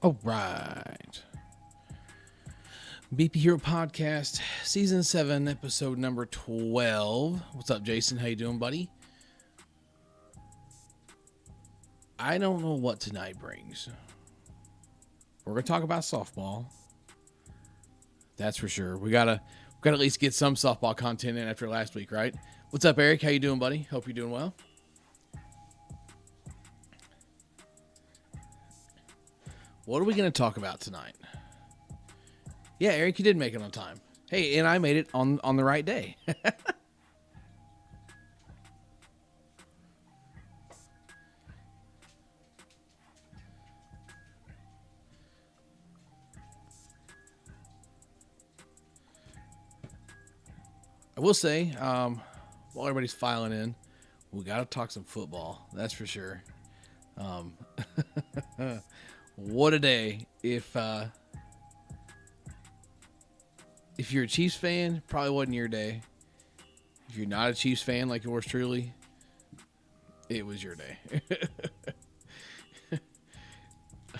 All right. BP Hero Podcast, Season 7, Episode number 12. What's up, Jason? How you doing, buddy? I don't know what tonight brings. We're going to talk about softball. That's for sure. We gotta at least get some softball content in after last week, right? What's up, Eric? How you doing, buddy? Hope you're doing well. What are we going to talk about tonight? Yeah, Eric, you did make it on time. Hey, and I made it on the right day. I will say, while everybody's filing in, we got to talk some football. That's for sure. What a day. If you're a Chiefs fan, probably wasn't your day. If you're not a Chiefs fan like yours truly, it was your day.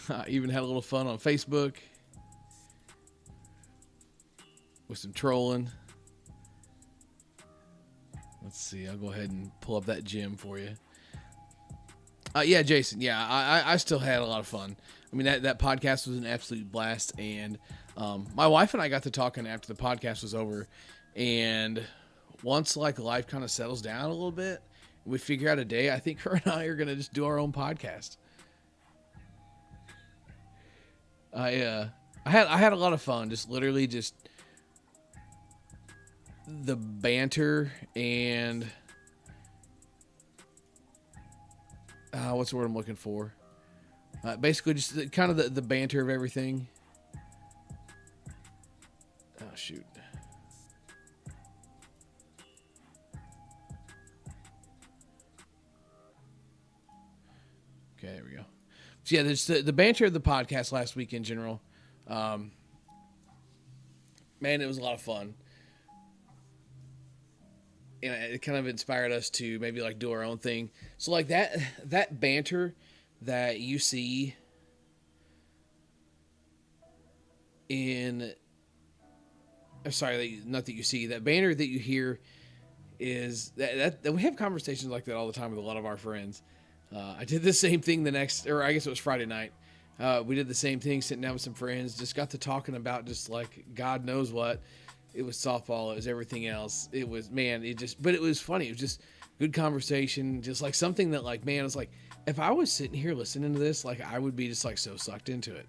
I even had a little fun on Facebook with some trolling. Let's see. I'll go ahead and pull up that gym for you. Yeah, Jason. Yeah, I still had a lot of fun. I mean, that podcast was an absolute blast. And my wife and I got to talking after the podcast was over. And once like life kind of settles down a little bit, we figure out a day, I think her and I are going to just do our own podcast. I had a lot of fun. Just literally just the banter and what's the word I'm looking for? Basically just kind of the banter of everything. Oh, shoot. Okay, there we go. So yeah, there's the banter of the podcast last week in general. Man, it was a lot of fun. And it kind of inspired us to maybe like do our own thing. So like that banter that you see not that you see, that banter that you hear is that we have conversations like that all the time with a lot of our friends. I did the same thing I guess it was Friday night. We did the same thing, sitting down with some friends, just got to talking about just like God knows what. It was softball. It was everything else. It was, man, but it was funny. It was just good conversation. Just like something that like, man, it's like, if I was sitting here listening to this, like I would be just like so sucked into it.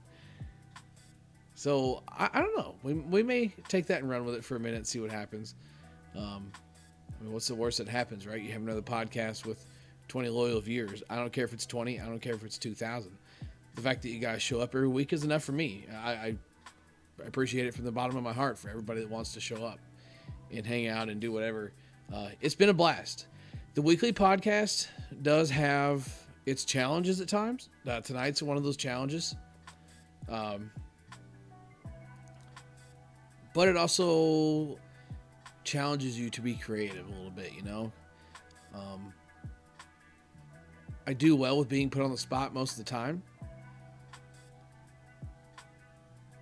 So I don't know. We may take that and run with it for a minute and see what happens. I mean, what's the worst that happens, right? You have another podcast with 20 loyal viewers. I don't care if it's 20. I don't care if it's 2,000. The fact that you guys show up every week is enough for me. I appreciate it from the bottom of my heart for everybody that wants to show up and hang out and do whatever. It's been a blast. The weekly podcast does have its challenges at times. Tonight's one of those challenges. But it also challenges you to be creative a little bit, you know? I do well with being put on the spot most of the time.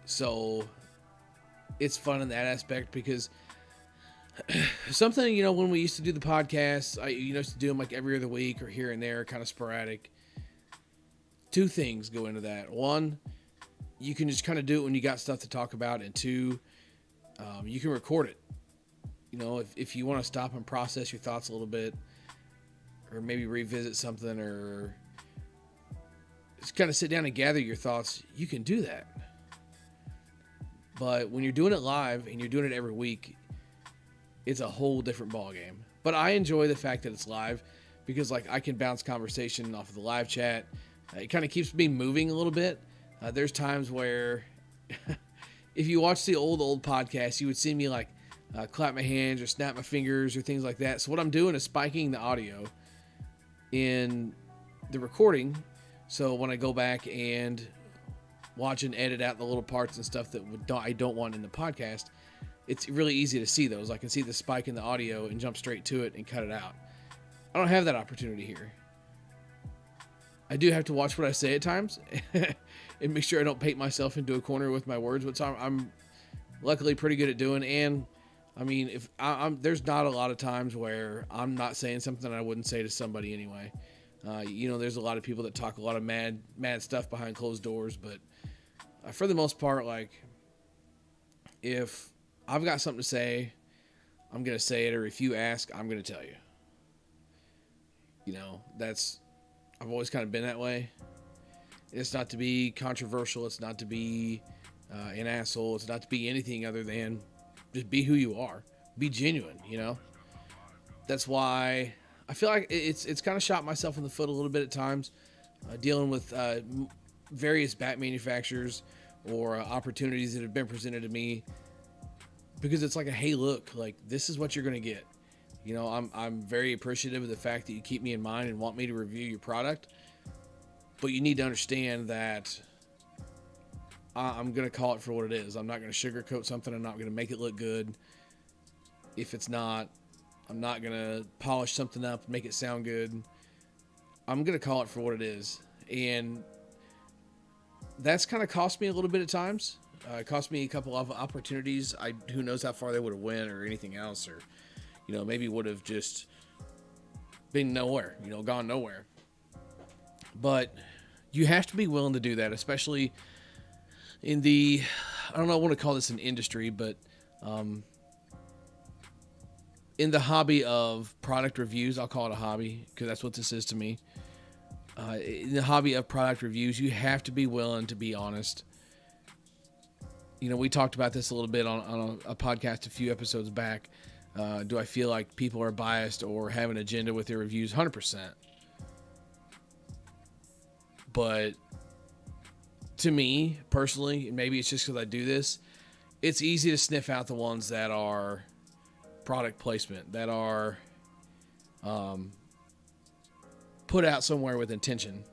So it's fun in that aspect because something, you know, when we used to do the podcast, I used to do them like every other week or here and there, kind of sporadic. Two things go into that. One, you can just kind of do it when you got stuff to talk about. And two, you can record it. You know, if you want to stop and process your thoughts a little bit or maybe revisit something or just kind of sit down and gather your thoughts, you can do that. But when you're doing it live and you're doing it every week, it's a whole different ballgame. But I enjoy the fact that it's live because like I can bounce conversation off of the live chat. It kind of keeps me moving a little bit. There's times where if you watch the old podcast, you would see me like clap my hands or snap my fingers or things like that. So what I'm doing is spiking the audio in the recording. So when I go back and watch and edit out the little parts and stuff that I don't want in the podcast, it's really easy to see those. I can see the spike in the audio and jump straight to it and cut it out. I don't have that opportunity here. I do have to watch what I say at times. and make sure I don't paint myself into a corner with my words, which I'm luckily pretty good at doing. And I mean, if there's not a lot of times where I'm not saying something I wouldn't say to somebody anyway. There's a lot of people that talk a lot of mad stuff behind closed doors, but for the most part, like, if I've got something to say, I'm going to say it, or if you ask, I'm going to tell you. I've always kind of been that way. It's not to be controversial. It's not to be an asshole. It's not to be anything other than just be who you are. Be genuine, That's why I feel like it's kind of shot myself in the foot a little bit at times, dealing with various bat manufacturers or opportunities that have been presented to me, because it's like hey, look, like, this is what you're going to get. I'm very appreciative of the fact that you keep me in mind and want me to review your product, but you need to understand that I'm going to call it for what it is. I'm not going to sugarcoat something. I'm not going to make it look good if it's not. I'm not going to polish something up, make it sound good. I'm going to call it for what it is. And that's kind of cost me a little bit at times. It cost me a couple of opportunities. Who knows how far they would have went or anything else, or, maybe would have just been nowhere, gone nowhere. But you have to be willing to do that, especially in the, I don't know, I want to call this an industry, but in the hobby of product reviews. I'll call it a hobby because that's what this is to me. In the hobby of product reviews, you have to be willing to be honest. We talked about this a little bit on a podcast a few episodes back. Do I feel like people are biased or have an agenda with their reviews? 100%. But to me, personally, and maybe it's just because I do this, it's easy to sniff out the ones that are product placement, that are put out somewhere with intention,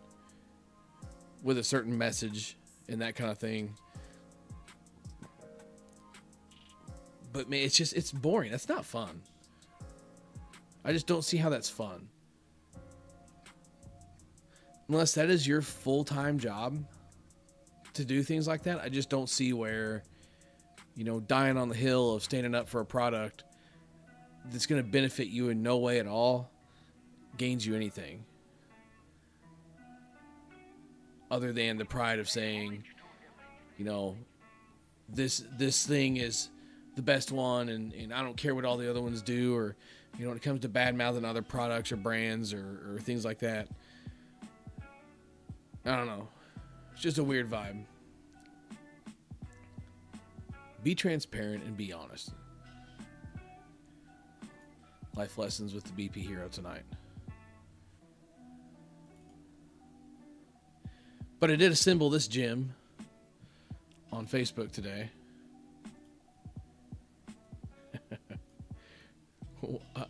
with a certain message and that kind of thing. But man, it's boring. That's not fun. I just don't see how that's fun. Unless that is your full-time job to do things like that, I just don't see where, dying on the hill of standing up for a product that's going to benefit you in no way at all gains you anything. Other than the pride of saying, this thing is the best one, and I don't care what all the other ones do, or, when it comes to bad-mouthing other products or brands or things like that. I don't know. It's just a weird vibe. Be transparent and be honest. Life lessons with the BP Hero tonight. But I did assemble this gym on Facebook today.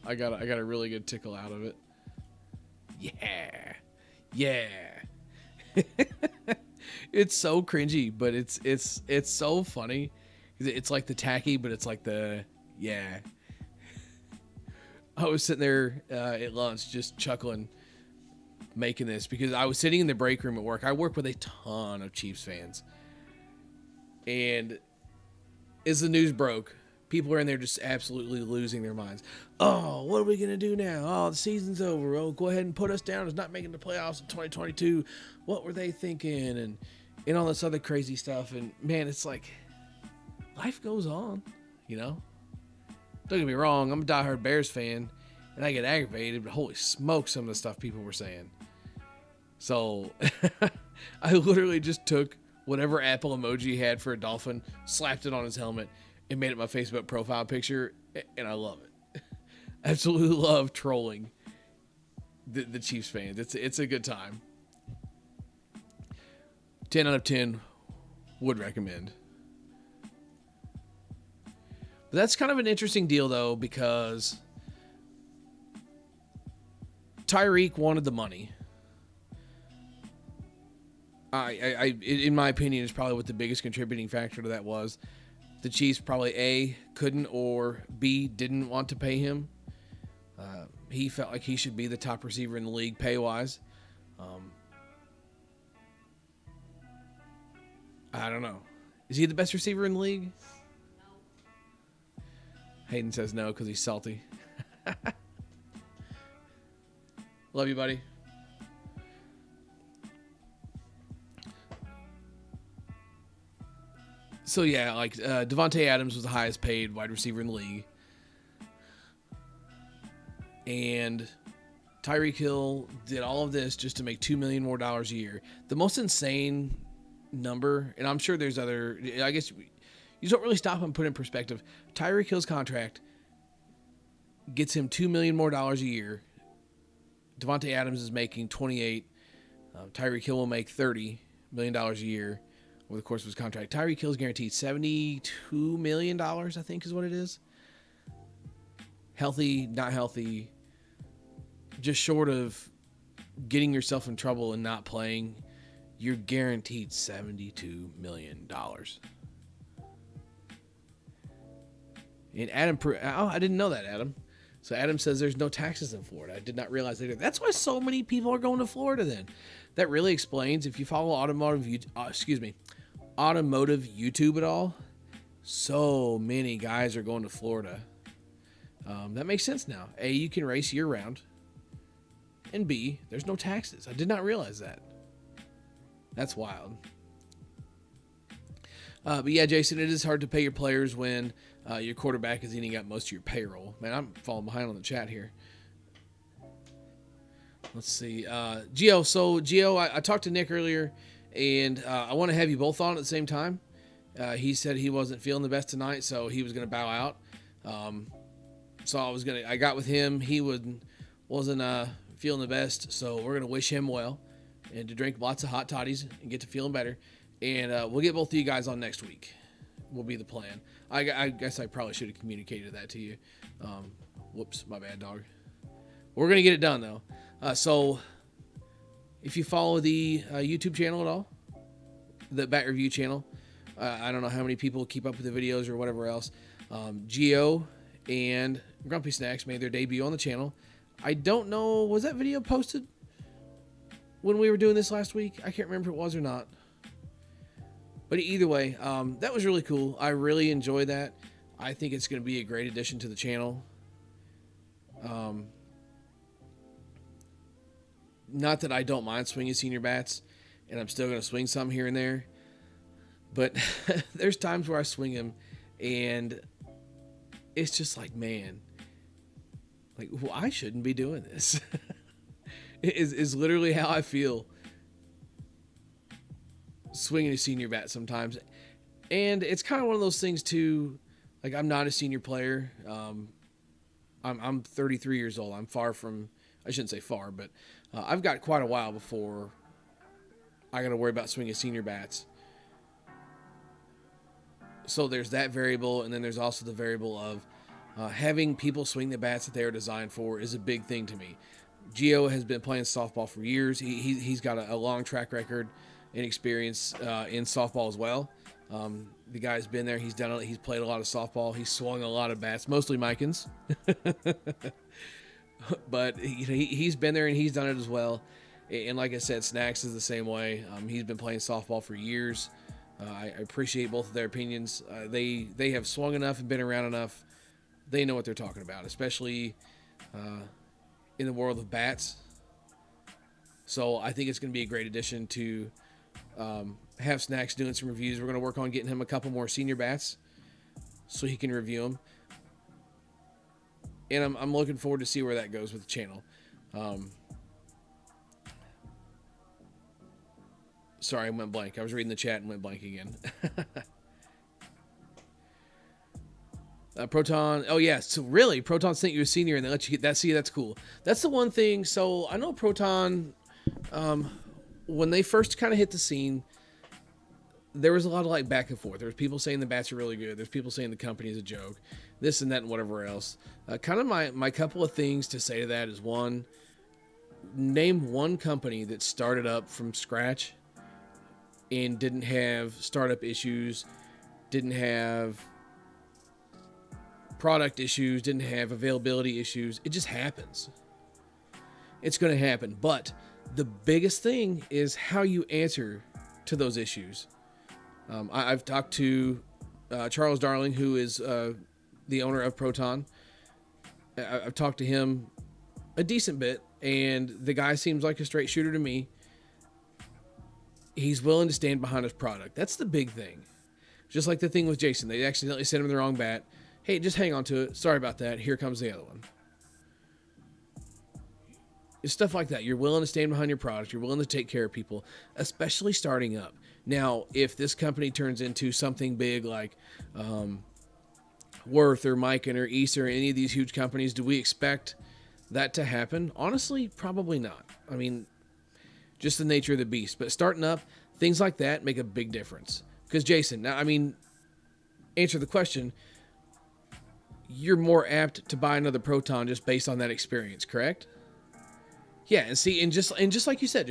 I got a really good tickle out of it. Yeah. It's so cringy, but it's so funny. It's like the tacky, but it's like the yeah. I was sitting there at lunch just chuckling, making this because I was sitting in the break room at work. I work with a ton of Chiefs fans, and as the news broke, people are in there just absolutely losing their minds. Oh, what are we going to do now? Oh, the season's over. Oh, go ahead and put us down as not making the playoffs in 2022. What were they thinking? And all this other crazy stuff. And, man, it's like life goes on, Don't get me wrong. I'm a diehard Bears fan, and I get aggravated, but holy smoke, some of the stuff people were saying. So I literally just took whatever Apple emoji he had for a dolphin, slapped it on his helmet, and made it my Facebook profile picture, and I love it. Absolutely love trolling the Chiefs fans. It's a good time. 10 out of 10 would recommend. But that's kind of an interesting deal, though, because Tyreek wanted the money. I in my opinion, is probably what the biggest contributing factor to that was. The Chiefs probably A, couldn't, or B, didn't want to pay him. He felt like he should be the top receiver in the league pay-wise. I don't know. Is he the best receiver in the league? Hayden says no because he's salty. Love you, buddy. So, yeah, like Devontae Adams was the highest paid wide receiver in the league. And Tyreek Hill did all of this just to make $2 million more a year. The most insane number, and I'm sure there's other, I guess you don't really stop and put in perspective. Tyreek Hill's contract gets him $2 million more a year. Devontae Adams is making 28. Tyreek Hill will make $30 million a year over the course of his contract. Tyreek Hill is guaranteed $72 million, I think is what it is. Healthy, not healthy, just short of getting yourself in trouble and not playing, you're guaranteed $72 million. And Adam, I didn't know that, Adam. So Adam says there's no taxes in Florida. I did not realize that. That's why so many people are going to Florida then. That really explains, if you follow automotive YouTube at all, so many guys are going to Florida. That makes sense now. A, you can race year round. And B, there's no taxes. I did not realize that. That's wild. But yeah, Jason, it is hard to pay your players when your quarterback is eating up most of your payroll. Man, I'm falling behind on the chat here. Let's see. Gio, so Gio, I talked to Nick earlier, and I want to have you both on at the same time. He said he wasn't feeling the best tonight, so he was going to bow out. So I got with him. He wasn't feeling the best, so we're going to wish him well and to drink lots of hot toddies and get to feeling better. And we'll get both of you guys on next week. Will be the plan. I guess I probably should have communicated that to you. Whoops, my bad, dog. We're going to get it done, though. So if you follow the YouTube channel at all, the Bat Review channel, I don't know how many people keep up with the videos or whatever else. Gio and Grumpy Snacks made their debut on the channel. I don't know, was that video posted when we were doing this last week? I can't remember if it was or not. But either way, that was really cool. I really enjoyed that. I think it's going to be a great addition to the channel. Not that I don't mind swinging senior bats, and I'm still going to swing some here and there. But there's times where I swing them, and it's just like, man, like, well, I shouldn't be doing this. is literally how I feel swinging a senior bat sometimes. And it's kind of one of those things too, like, I'm not a senior player. I'm 33 years old. I'm far from, I shouldn't say far, but I've got quite a while before I got to worry about swinging senior bats. So there's that variable, and then there's also the variable of having people swing the bats that they are designed for is a big thing to me. Gio has been playing softball for years. He's got a long track record and experience in softball as well. The guy's been there. He's done it. He's played a lot of softball. He's swung a lot of bats, mostly Micans. But he's been there and he's done it as well. And like I said, Snacks is the same way. He's been playing softball for years. I appreciate both of their opinions. They have swung enough and been around enough. They know what they're talking about, especially in the world of bats. So I think it's going to be a great addition to have Snacks doing some reviews. We're going to work on getting him a couple more senior bats so he can review them. And I'm looking forward to see where that goes with the channel. Sorry, I went blank. I was reading the chat and went blank again. Proton. Oh, yeah. So really, Proton sent you a senior and they let you get that. See, that's cool. That's the one thing. So I know Proton, when they first kind of hit the scene, there was a lot of like back and forth. There was people saying the bats are really good. There's people saying the company is a joke, this and that and whatever else. Kind of my couple of things to say to that is, one, name one company that started up from scratch and didn't have startup issues, didn't have product issues, didn't have availability issues. It just happens. It's going to happen. But the biggest thing is how you answer to those issues. I've talked to Charles Darling, who is the owner of Proton. I've talked to him a decent bit, and the guy seems like a straight shooter to me. He's willing to stand behind his product. That's the big thing. Just like the thing with Jason. They accidentally sent him the wrong bat. Hey, just hang on to it. Sorry about that. Here comes the other one. It's stuff like that. You're willing to stand behind your product. You're willing to take care of people, especially starting up. Now, if this company turns into something big like Worth or Mikan or East or any of these huge companies, do we expect that to happen? Honestly, probably not. I mean, just the nature of the beast. But starting up, things like that make a big difference. Because Jason, now, I mean, answer the question, you're more apt to buy another Proton just based on that experience, correct? Yeah, and see, and just like you said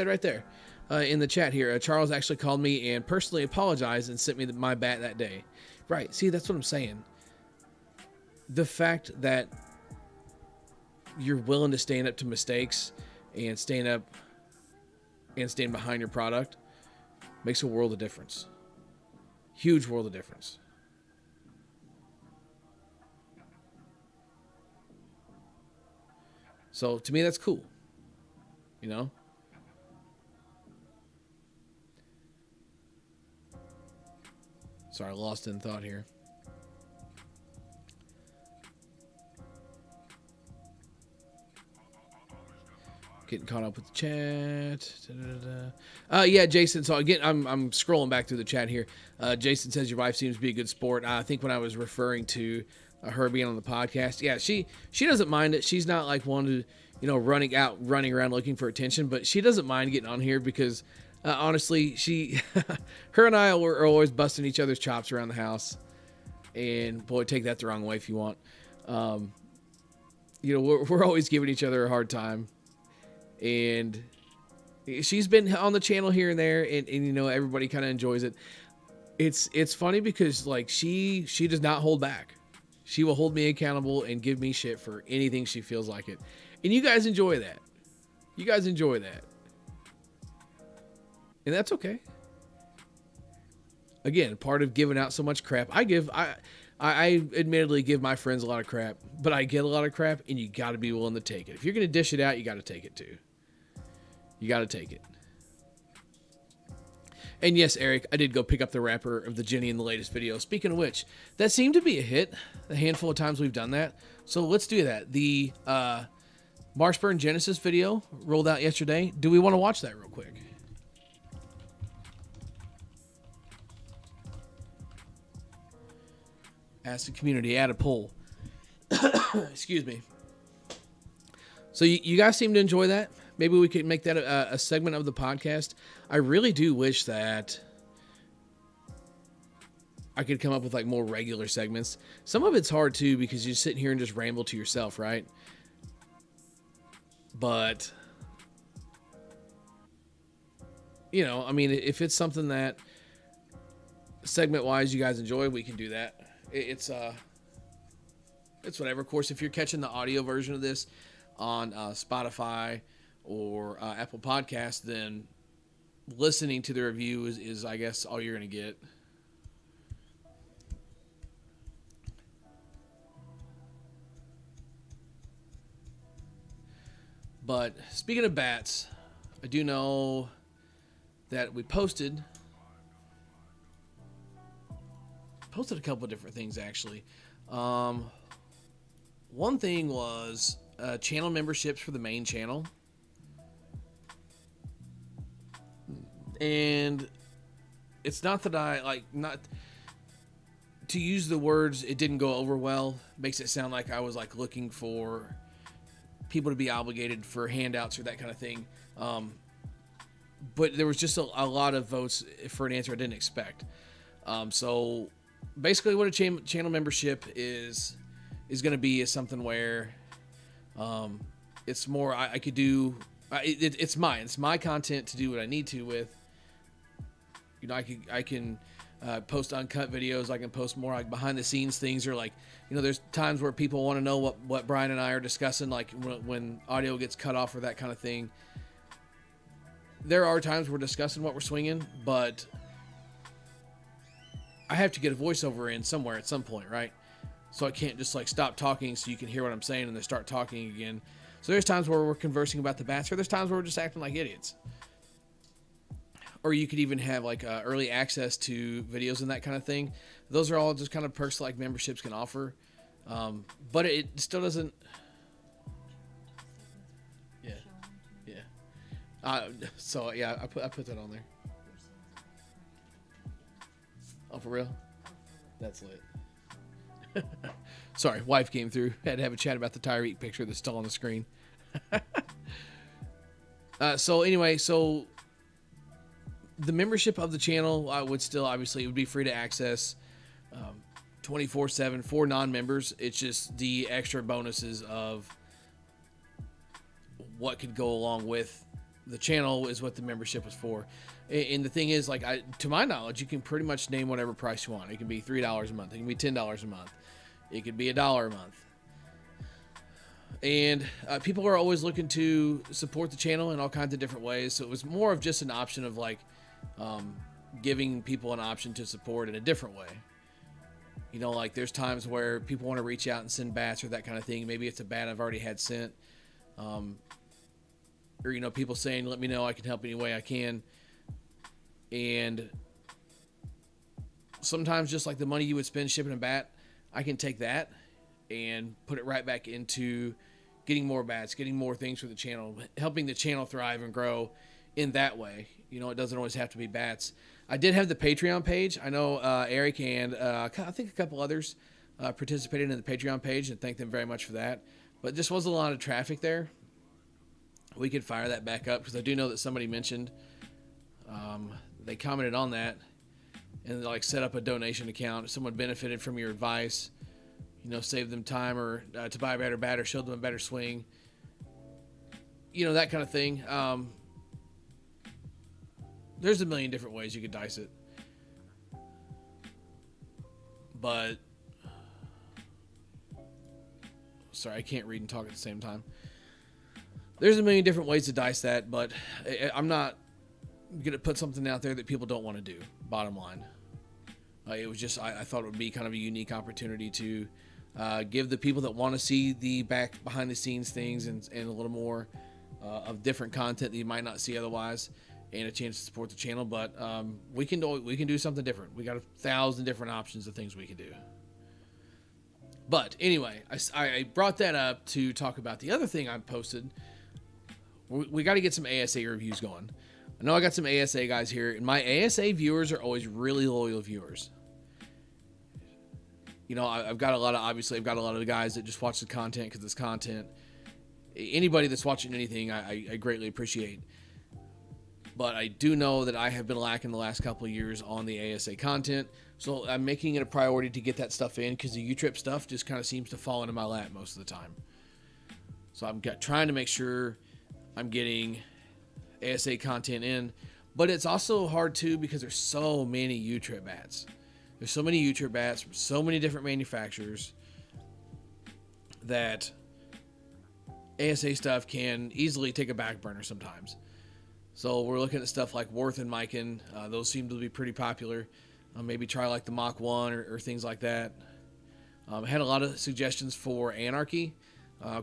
right there in the chat here, Charles actually called me and personally apologized and sent me my bat that day. Right, see, that's what I'm saying. The fact that you're willing to stand up to mistakes and stand behind your product makes a world of difference. Huge world of difference. So to me, that's cool. You know? Sorry, lost in thought here. Getting caught up with the chat. Yeah, Jason. So again, I'm scrolling back through the chat here. Jason says your wife seems to be a good sport. I think when I was referring to her being on the podcast, yeah, she doesn't mind it. She's not like one to, running around looking for attention, but she doesn't mind getting on here because honestly, her and I are always busting each other's chops around the house. And boy, take that the wrong way if you want. We're always giving each other a hard time. And she's been on the channel here and there, and everybody kind of enjoys it. It's funny because like she does not hold back. She will hold me accountable and give me shit for anything she feels like it. And you guys enjoy that. And that's okay. Again, part of giving out so much crap. I admittedly give my friends a lot of crap, but I get a lot of crap, and you got to be willing to take it. If you're going to dish it out, you got to take it too. You got to take it. And yes, Eric, I did go pick up the wrapper of the Jenny in the latest video. Speaking of which, that seemed to be a hit. A handful of times we've done that. So let's do that. The Marshburn Genesis video rolled out yesterday. Do we want to watch that real quick? Ask the community, add a poll. Excuse me. So you guys seem to enjoy that. Maybe we could make that a segment of the podcast. I really do wish that I could come up with like more regular segments. Some of it's hard too because you're sitting here and just ramble to yourself, right? But, if it's something that segment-wise you guys enjoy, we can do that. It's whatever. Of course, if you're catching the audio version of this on Spotify or Apple Podcasts, then listening to the review is I guess all you're going to get. But speaking of bats, I do know that we posted a couple of different things actually. One thing was channel memberships for the main channel. And it's not that not to use the words, it didn't go over well, makes it sound like I was like looking for people to be obligated for handouts or that kind of thing. But there was just a lot of votes for an answer I didn't expect. So basically what a channel membership is going to be is something where it's more I could do it's my content to do what I need to with. I can post uncut videos. I can post more like behind the scenes things, or like there's times where people want to know what Brian and I are discussing, like when audio gets cut off or that kind of thing. There are times we're discussing what we're swinging, but I have to get a voiceover in somewhere at some point, right? So I can't just like stop talking so you can hear what I'm saying and then start talking again. So there's times where we're conversing about the bats, or there's times where we're just acting like idiots. Or you could even have like early access to videos and that kind of thing. Those are all just kind of perks like memberships can offer. But it still doesn't. Yeah. So yeah, I put that on there. Oh, for real? That's lit. Sorry, wife came through. Had to have a chat about the Tyreek picture that's still on the screen. So anyway, so the membership of the channel would still, obviously, it would be free to access 24/7 for non-members. It's just the extra bonuses of what could go along with the channel is what the membership was for. And the thing is, like, to my knowledge, you can pretty much name whatever price you want. It can be $3 a month. It can be $10 a month. It could be $1 a month. And people are always looking to support the channel in all kinds of different ways. So it was more of just an option of like giving people an option to support in a different way. You know, like there's times where people want to reach out and send bats or that kind of thing. Maybe it's a bat I've already had sent. Or, you know, people saying, let me know, I can help any way I can. And sometimes just like the money you would spend shipping a bat, I can take that and put it right back into getting more bats, getting more things for the channel, helping the channel thrive and grow in that way. You know, it doesn't always have to be bats. I did have the Patreon page. I know Eric and I think a couple others participated in the Patreon page, and thank them very much for that. But just wasn't a lot of traffic there. We could fire that back up because I do know that somebody mentioned, they commented on that and like set up a donation account. If someone benefited from your advice, you know, save them time or to buy a better bat or show them a better swing, you know, that kind of thing. There's a million different ways you could dice it. But, sorry, I can't read and talk at the same time. There's a million different ways to dice that, but I'm not going to put something out there that people don't want to do, bottom line. It was just, I thought it would be kind of a unique opportunity to give the people that want to see the back behind the scenes things and a little more of different content that you might not see otherwise, and a chance to support the channel. But we can do something different. We got 1,000 different options of things we can do. But anyway, I brought that up to talk about the other thing I posted. We got to get some ASA reviews going. I know I got some ASA guys here, and my ASA viewers are always really loyal viewers. You know, I've got a lot of the guys that just watch the content because it's content. Anybody that's watching anything, I greatly appreciate. But I do know that I have been lacking the last couple of years on the ASA content, so I'm making it a priority to get that stuff in because the U-Trip stuff just kind of seems to fall into my lap most of the time. So I'm trying to make sure I'm getting ASA content in, but it's also hard too because there's so many U-Trip bats. There's so many U-Trip bats from so many different manufacturers that ASA stuff can easily take a back burner sometimes. So we're looking at stuff like Worth and Mikan. Those seem to be pretty popular. Maybe try like the Mach 1 or things like that. I had a lot of suggestions for Anarchy.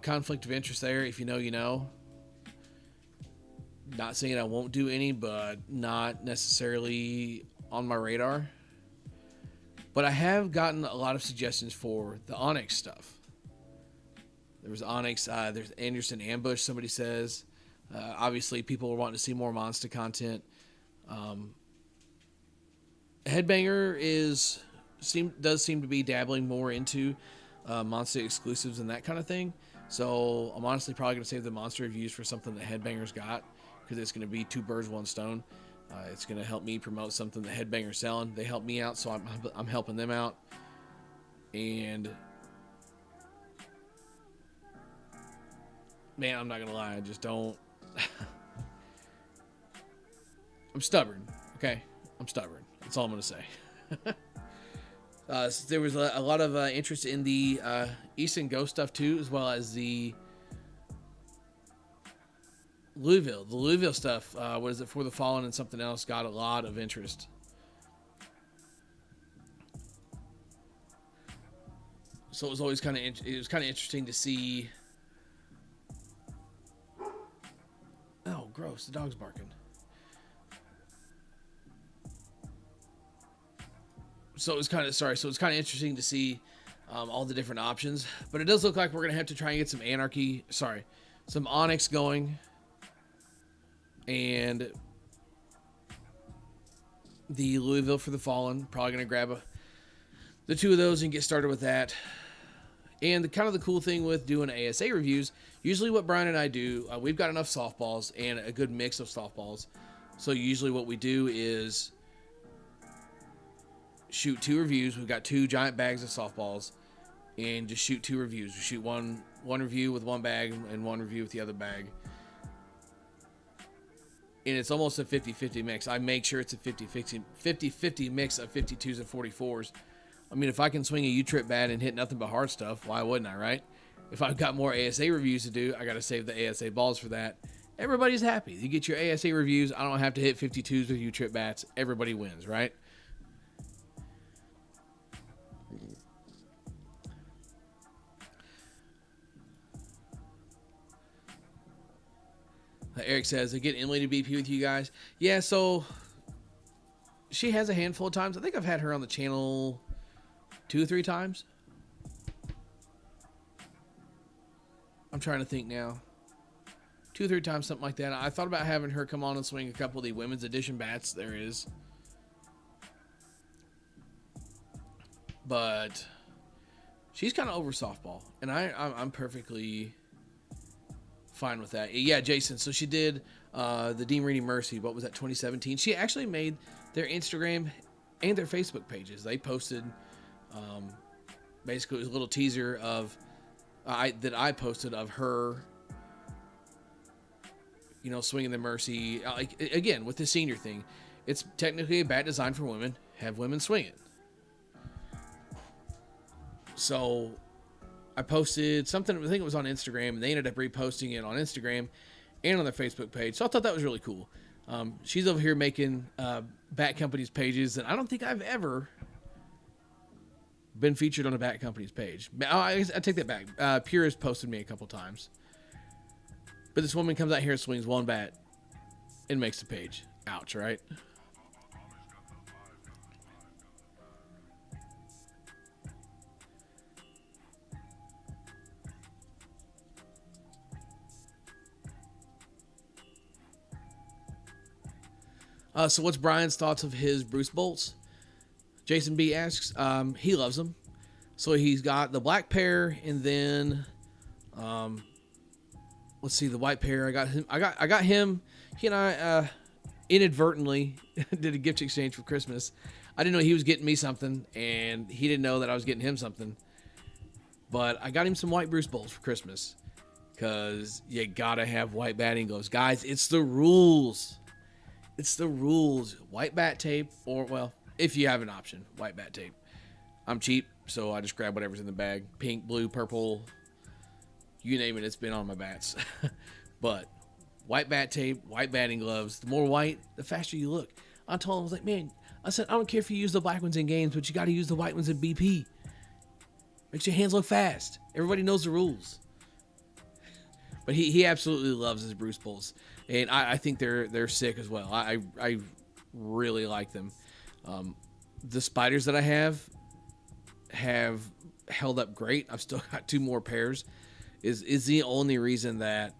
Conflict of interest there. If you know, you know. Not saying I won't do any, but not necessarily on my radar. But I have gotten a lot of suggestions for the Onyx stuff. There was Onyx. There's Anderson Ambush, somebody says. Obviously, people are wanting to see more Monster content. Headbanger does seem to be dabbling more into Monster exclusives and that kind of thing. So I'm honestly probably going to save the Monster reviews for something that Headbanger's got, because it's going to be 2 birds, 1 stone. It's going to help me promote something that Headbanger's selling. They help me out, so I'm helping them out. And man, I'm not going to lie, I just don't. I'm stubborn, okay? I'm stubborn. That's all I'm going to say. So there was a lot of interest in the East and Go stuff too, as well as the Louisville. The Louisville stuff, what is it, For the Fallen and something else, got a lot of interest. So it was always kind of interesting to see. Oh, gross! The dog's barking. So it was kind of interesting to see all the different options. But it does look like we're gonna have to try and get some Onyx going, and the Louisville for the Fallen. Probably gonna grab the two of those and get started with that. And the cool thing with doing ASA reviews, usually what Brian and I do, we've got enough softballs and a good mix of softballs. So usually what we do is shoot 2 reviews. We've got 2 giant bags of softballs and just shoot 2 reviews. We shoot one review with one bag and one review with the other bag. And it's almost a 50-50 mix. I make sure it's a 50-50 mix of 52s and 44s. I mean, if I can swing a U-trip bat and hit nothing but hard stuff, why wouldn't I, right? If I've got more ASA reviews to do, I got to save the ASA balls for that. Everybody's happy. You get your ASA reviews. I don't have to hit 52s with U-trip bats. Everybody wins, right? Eric says, I get Emily to BP with you guys. Yeah, so she has a handful of times. I think I've had her on the channel 2 or 3 times. I'm trying to think now. 2 or 3 times, something like that. I thought about having her come on and swing a couple of the women's edition bats there is. But she's kind of over softball, and I'm perfectly fine with that. Yeah, Jason. So she did the Dean Reedy Mercy. What was that, 2017? She actually made their Instagram and their Facebook pages. They posted basically it was a little teaser of that I posted of her, swinging the Mercy. Like, again, with the senior thing, it's technically a bat designed for women. Have women swing it. So I posted something, I think it was on Instagram, and they ended up reposting it on Instagram and on their Facebook page. So I thought that was really cool. She's over here making bat companies pages, and I don't think I've ever been featured on a bat company's page. I take that back. Pure has posted me a couple times. But this woman comes out here and swings one bat and makes the page. Ouch, right? So what's Brian's thoughts of his Bruce bolts? Jason B asks. He loves them. So he's got the black pair, and then let's see, the white pair. I got him. He and I inadvertently did a gift exchange for Christmas. I didn't know he was getting me something, and he didn't know that I was getting him something. But I got him some white Bruce bolts for Christmas, because you gotta have white batting gloves, guys. It's the rules. It's the rules. White bat tape, or, well, if you have an option, white bat tape. I'm cheap, so I just grab whatever's in the bag. Pink, blue, purple, you name it, it's been on my bats. But white bat tape, white batting gloves. The more white, the faster you look. I told him, I was like, man, I said, I don't care if you use the black ones in games, but you got to use the white ones in BP. Makes your hands look fast. Everybody knows the rules. But he absolutely loves his Bruce bolts. And I think they're sick as well. I really like them. The spiders that I have held up great. I've still got 2 more pairs. Is the only reason that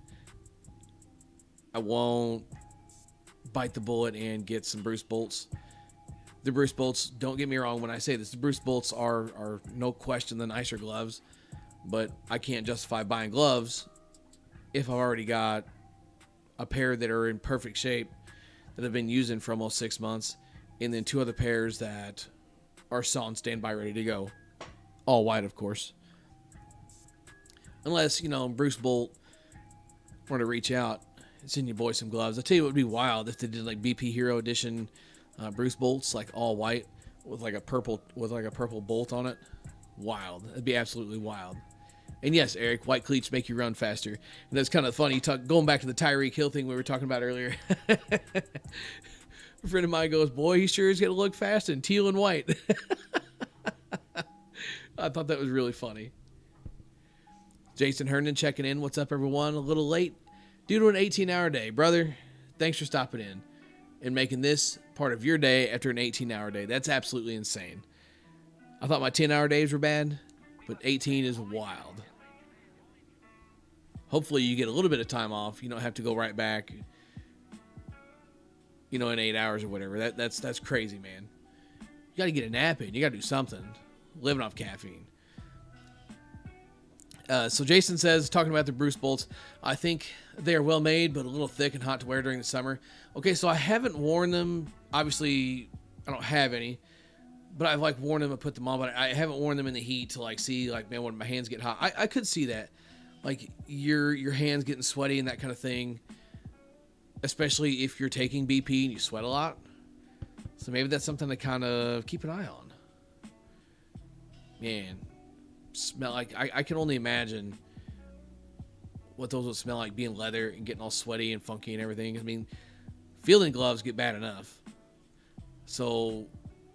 I won't bite the bullet and get some Bruce bolts. The Bruce bolts, don't get me wrong when I say this, the Bruce bolts are no question the nicer gloves, but I can't justify buying gloves if I've already got a pair that are in perfect shape that I've been using for almost 6 months, and then 2 other pairs that are still on standby ready to go. All white, of course. Unless, Bruce Bolt were to reach out and send your boy some gloves. I tell you what would be wild if they did like BP Hero Edition Bruce Bolts, like all white with like a purple bolt on it. Wild. It'd be absolutely wild. And yes, Eric, white cleats make you run faster. And that's kind of funny. Going back to the Tyreek Hill thing we were talking about earlier. A friend of mine goes, boy, he sure is going to look fast in teal and white. I thought that was really funny. Jason Herndon checking in. What's up, everyone? A little late due to an 18-hour day. Brother, thanks for stopping in and making this part of your day after an 18-hour day. That's absolutely insane. I thought my 10-hour days were bad, but 18 is wild. Hopefully you get a little bit of time off. You don't have to go right back, in 8 hours or whatever. That's crazy, man. You got to get a nap in. You got to do something. Living off caffeine. So Jason says, talking about the Bruce bolts, I think they are well made, but a little thick and hot to wear during the summer. Okay, so I haven't worn them. Obviously, I don't have any, but I've worn them and put them on, but I haven't worn them in the heat to see man, when my hands get hot. I could see that. Your hands getting sweaty and that kind of thing, especially if you're taking BP and you sweat a lot. So maybe that's something to kind of keep an eye on. Man, smell like I can only imagine what those would smell like, being leather and getting all sweaty and funky and everything. I mean, fielding gloves get bad enough. So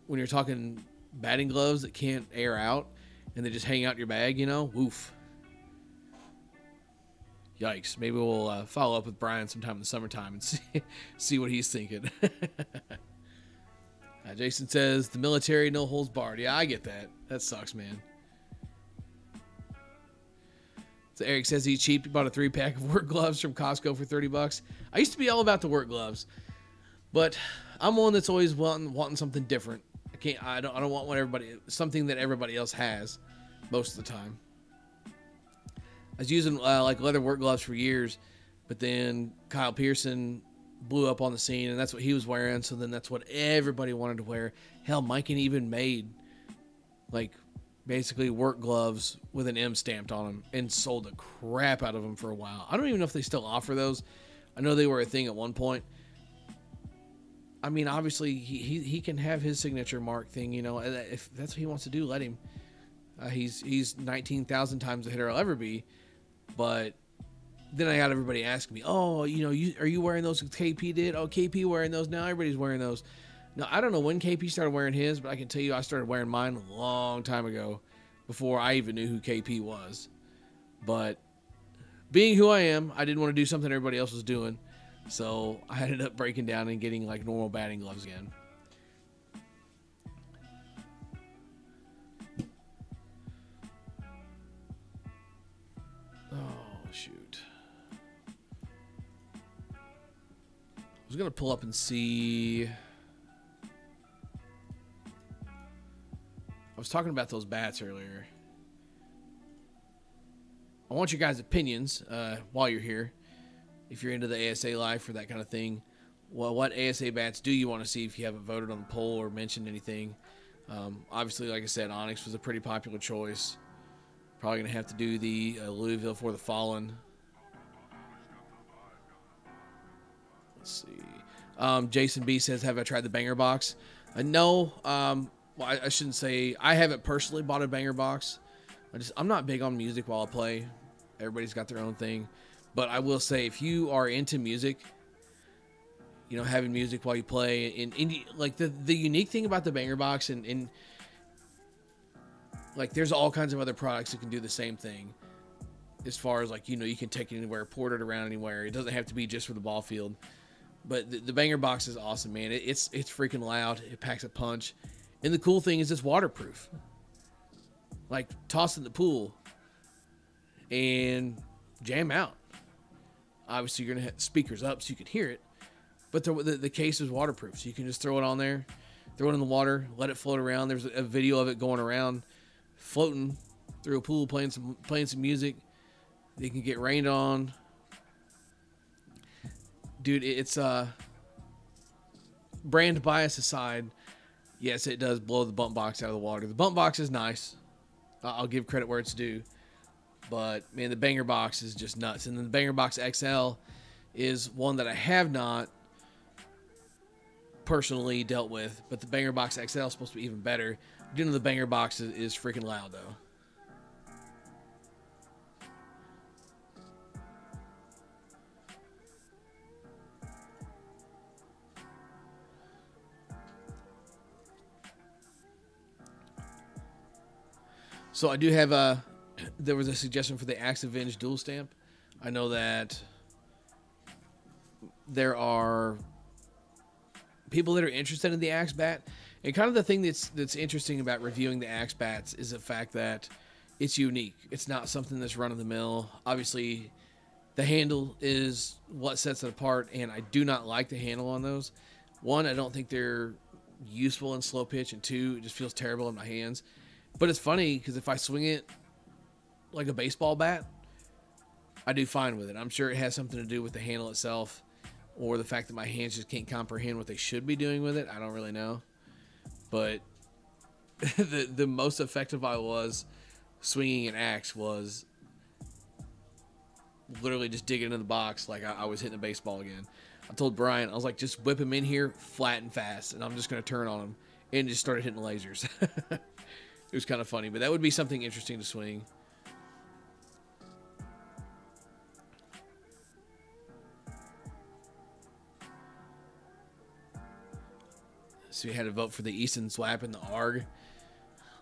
when you're talking batting gloves that can't air out and they just hang out in your bag, woof. Yikes. Maybe we'll follow up with Brian sometime in the summertime and see what he's thinking. Jason says, the military, no holds barred. Yeah, I get that. That sucks, man. So Eric says he's cheap. He bought a 3-pack of work gloves from Costco for $30. I used to be all about the work gloves, but I'm one that's always wanting something different. I don't want something that everybody else has most of the time. I was using leather work gloves for years, but then Kyle Pearson blew up on the scene, and that's what he was wearing. So then that's what everybody wanted to wear. Hell, Mikan even made basically work gloves with an M stamped on them and sold the crap out of them for a while. I don't even know if they still offer those. I know they were a thing at one point. I mean, obviously he can have his signature mark thing, if that's what he wants to do, let him. He's 19,000 times the hitter I'll ever be. But then I got everybody asking me, are you wearing those KP did? Oh, KP wearing those now. Everybody's wearing those. Now, I don't know when KP started wearing his, but I can tell you I started wearing mine a long time ago, before I even knew who KP was. But being who I am, I didn't want to do something everybody else was doing. So I ended up breaking down and getting normal batting gloves again. Oh, shoot. I was going to pull up and see. I was talking about those bats earlier. I want your guys' opinions while you're here. If you're into the ASA life or that kind of thing. Well, what ASA bats do you want to see if you haven't voted on the poll or mentioned anything? Obviously, like I said, Onyx was a pretty popular choice. Probably going to have to do the Louisville for the Fallen. Let's see. Jason B says, have I tried the Banger Box? No. Well, I shouldn't say. I haven't personally bought a Banger Box. I'm not big on music while I play. Everybody's got their own thing. But I will say, if you are into music, having music while you play, and the unique thing about the Banger Box, and there's all kinds of other products that can do the same thing. As far as you can take it anywhere, port it around anywhere. It doesn't have to be just for the ball field. But the Banger Box is awesome, man. It's freaking loud. It packs a punch. And the cool thing is it's waterproof. Toss it in the pool and jam out. Obviously, you're going to have speakers up so you can hear it. But the case is waterproof, so you can just throw it on there, throw it in the water, let it float around. There's a video of it going around, floating through a pool, playing some music. You can get rained on. Dude, it's brand bias aside, yes, it does blow the bump box out of the water. The bump box is nice. I'll give credit where it's due. But, man, the Banger Box is just nuts. And then the Banger Box XL is one that I have not personally dealt with. But the Banger Box XL is supposed to be even better. You know, the Banger Box is freaking loud, though. So I do have there was a suggestion for the Axe Avenge dual stamp. I know that there are people that are interested in the Axe bat, and kind of the thing that's interesting about reviewing the Axe bats is the fact that it's unique. It's not something that's run of the mill. Obviously, the handle is what sets it apart, and I do not like the handle on those. One, I don't think they're useful in slow pitch, and two, it just feels terrible in my hands. But it's funny because if I swing it like a baseball bat, I do fine with it. I'm sure it has something to do with the handle itself, or the fact that my hands just can't comprehend what they should be doing with it. I don't really know. But the most effective I was swinging an axe was literally just digging into the box like I was hitting a baseball again. I told Brian, I was like, just whip him in here flat and fast, and I'm just going to turn on him, and just started hitting lasers. It was kind of funny, but that would be something interesting to swing. So we had to vote for the Easton Swap and the ARG.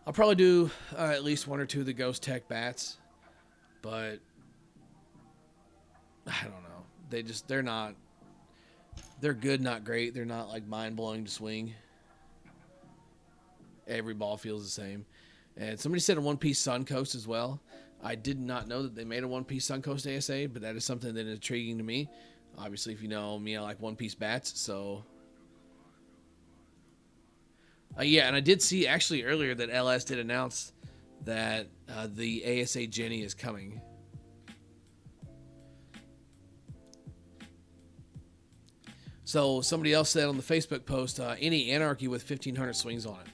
I'll probably do at least one or two of the Ghost Tech bats, but I don't know. They're good, not great. They're not like mind-blowing to swing. Every ball feels the same. And somebody said a one-piece Suncoast as well. I did not know that they made a one-piece Suncoast ASA, but that is something that is intriguing to me. Obviously, if you know me, I like one-piece bats, so... yeah, and I did see actually earlier that LS did announce that the ASA Jenny is coming. So somebody else said on the Facebook post, any Anarchy with 1,500 swings on it.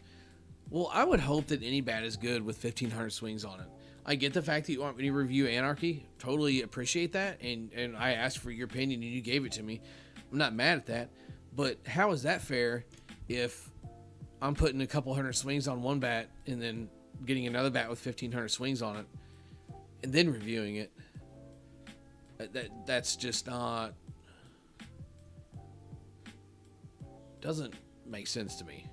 Well, I would hope that any bat is good with 1,500 swings on it. I get the fact that you want me to review Anarchy. Totally appreciate that. And I asked for your opinion and you gave it to me. I'm not mad at that. But how is that fair if I'm putting a couple hundred swings on one bat and then getting another bat with 1,500 swings on it and then reviewing it? That's just not... doesn't make sense to me.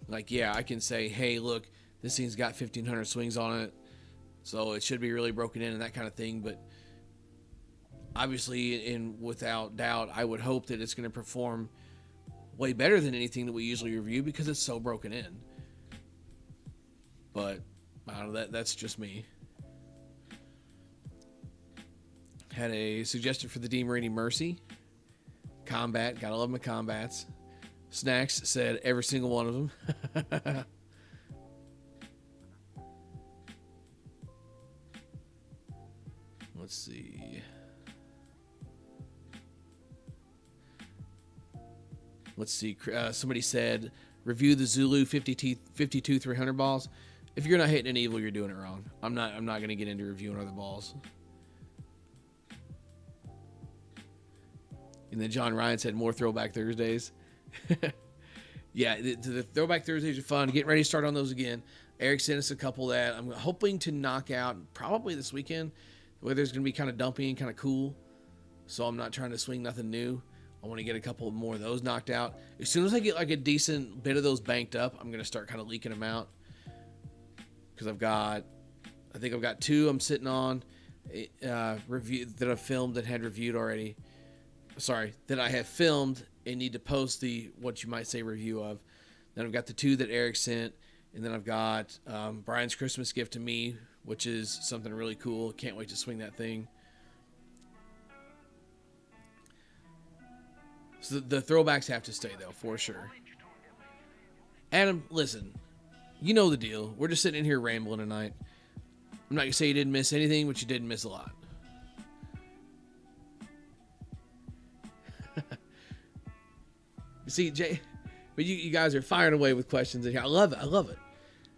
Like, yeah, I can say, hey, look, this thing's got 1,500 swings on it, so it should be really broken in and that kind of thing. But obviously, and without doubt, I would hope that it's going to perform way better than anything that we usually review because it's so broken in. But I don't know, that's just me. Had a suggestion for the DeMarini Mercy. Combat, gotta love my combats. Snacks said every single one of them. Let's see. Somebody said review the Zulu 52 300 balls. If you're not hitting an evil, you're doing it wrong. I'm not going to get into reviewing other balls. And then John Ryan said more Throwback Thursdays. Yeah, the Throwback Thursdays are fun. Getting ready to start on those again. Eric sent us a couple that I'm hoping to knock out probably this weekend. The weather's going to be kind of dumpy and kind of cool, so I'm not trying to swing nothing new. I want to get a couple more of those knocked out. As soon as I get like a decent bit of those banked up, I'm going to start kind of leaking them out. Because I think I've got two I'm sitting on review that I've filmed that had reviewed already. Sorry, that I have filmed and need to post the, what you might say, review of. Then I've got the two that Eric sent, and then I've got Brian's Christmas gift to me, which is something really cool. Can't wait to swing that thing. So the throwbacks have to stay, though, for sure. Adam, listen, you know the deal. We're just sitting in here rambling tonight. I'm not going to say you didn't miss anything, but you didn't miss a lot. See, Jay, but you guys are firing away with questions in here. I love it. I love it.